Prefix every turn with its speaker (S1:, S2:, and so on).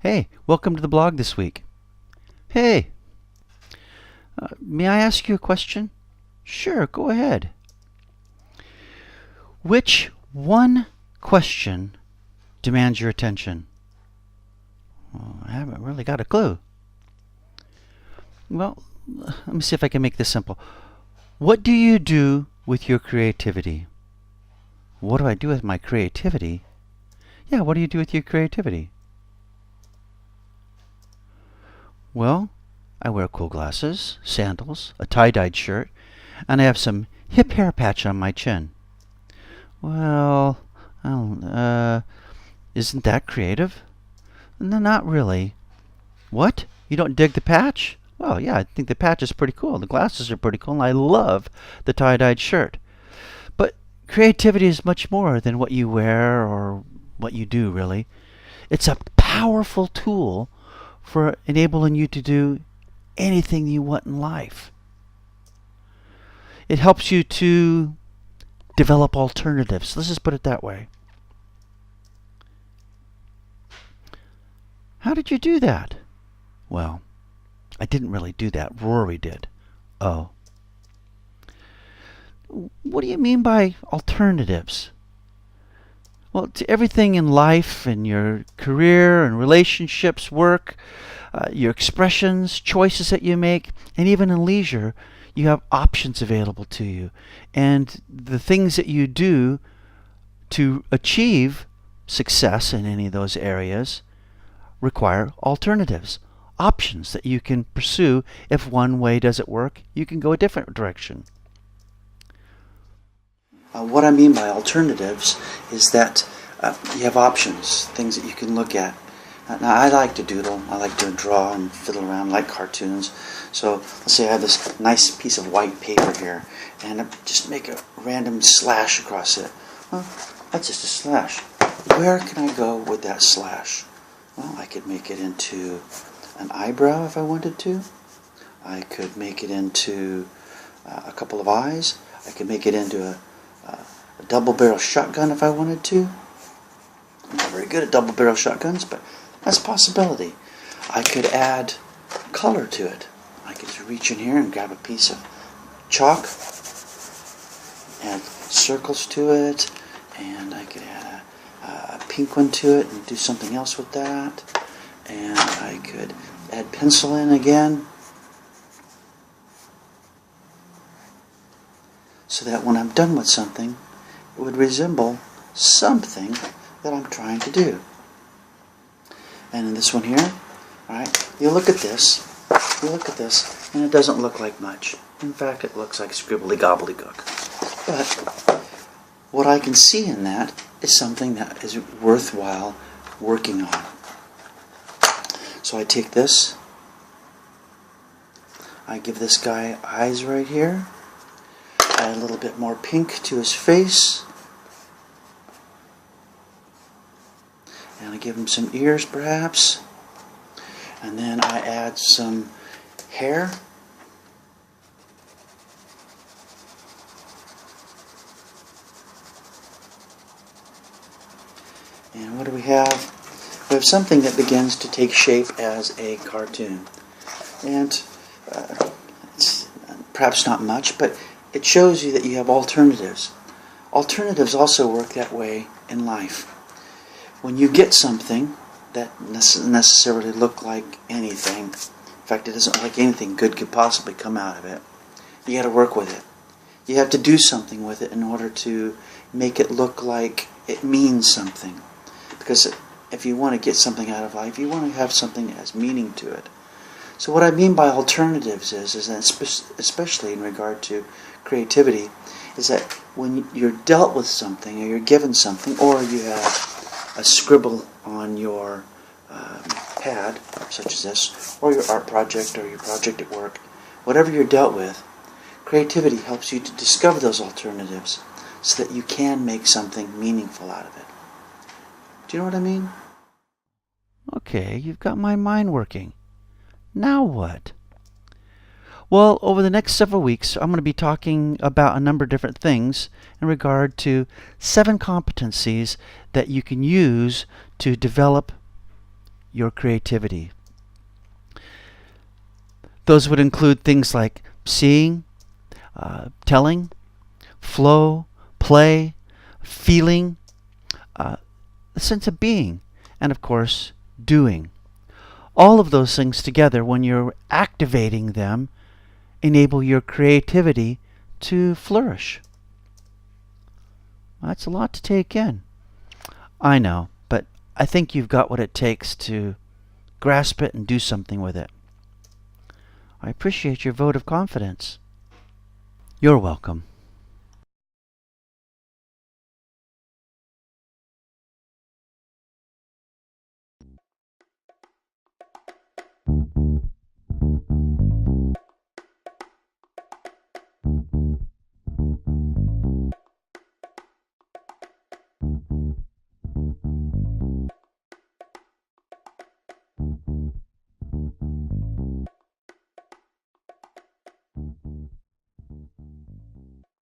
S1: Hey, welcome to the blog this week. Hey, may I ask you a question? Sure, go ahead. Which one question demands your attention? Well, I haven't really got a clue. Well, let me see if I can make this simple. What do you do with your creativity? What do I do with my creativity? Yeah, what do you do with your creativity? Well, I wear cool glasses, sandals, a tie-dyed shirt, and I have some hip hair patch on my chin. Well, isn't that creative? No, not really. What? You don't dig the patch? Well, yeah, I think the patch is pretty cool. The glasses are pretty cool, and I love the tie-dyed shirt. But creativity is much more than what you wear or what you do, really. It's a powerful tool for enabling you to do anything you want in life. It helps you to develop alternatives. Let's just put it that way. How did you do that? Well, I didn't really do that. Rory did. Oh. What do you mean by alternatives? Well, to everything in life, in your career and relationships, work, your expressions, choices that you make, and even in leisure, you have options available to you. And the things that you do to achieve success in any of those areas require alternatives, options that you can pursue. If one way doesn't work, you can go a different direction. What I mean by alternatives is that you have options, things that you can look at. Now, I like to doodle, I like to draw and fiddle around, like cartoons. So let's say I have this nice piece of white paper here, and I just make a random slash across it. Well, that's just a slash. Where can I go with that slash? Well, I could make it into an eyebrow if I wanted to. I could make it into a couple of eyes. I could make it into a double-barrel shotgun if I wanted to. I'm not very good at double-barrel shotguns, but that's a possibility. I could add color to it. I could just reach in here and grab a piece of chalk, add circles to it, and I could add a pink one to it and do something else with that. And I could add pencil in again, so that when I'm done with something, it would resemble something that I'm trying to do. And in this one here, alright, you look at this, and it doesn't look like much. In fact, it looks like scribbly gobbledygook. But what I can see in that is something that is worthwhile working on. So I take this, I give this guy eyes right here, add a little bit more pink to his face, and I give him some ears perhaps, and then I add some hair, and what do we have? We have something that begins to take shape as a cartoon, and it's perhaps not much, but it shows you that you have alternatives. Alternatives also work that way in life. When you get something that doesn't necessarily look like anything, in fact, it doesn't look like anything good could possibly come out of it, you got to work with it. You have to do something with it in order to make it look like it means something. Because if you want to get something out of life, you want to have something that has meaning to it. So what I mean by alternatives is that especially in regard to creativity, is that when you're dealt with something, or you're given something, or you have a scribble on your pad, such as this, or your art project, or your project at work, whatever you're dealt with, creativity helps you to discover those alternatives so that you can make something meaningful out of it. Do you know what I mean? Okay, you've got my mind working. Now what? Well, over the next several weeks, I'm going to be talking about a number of different things in regard to 7 competencies that you can use to develop your creativity. Those would include things like seeing, telling, flow, play, feeling, the sense of being, and of course, doing. All of those things together, when you're activating them, enable your creativity to flourish. That's a lot to take in. I know, but I think you've got what it takes to grasp it and do something with it. I appreciate your vote of confidence. You're welcome.